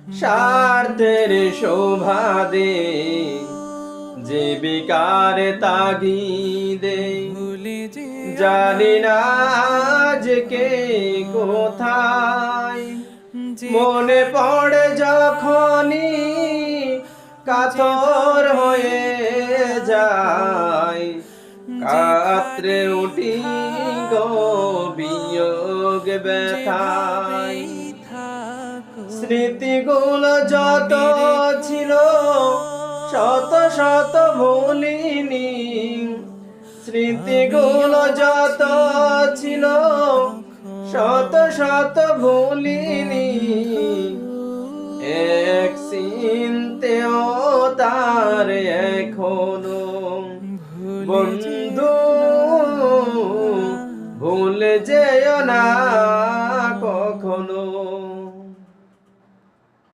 স্বার্থের শোভাদে জীবিকার তাগিদে জানি না আজ কে কোথায় মনে পড়ে যখনই কাতর হয়ে যায় কাতরে উঠি গো বিয়োগ ব্যথায় স্মৃতিগুলো যত ছিল শত শত ভুলিনি স্মৃতিগুলো যত ছিল শত শত ভুলিনি এক চিনতেও তার এখনো বন্ধু ভুলে যেও না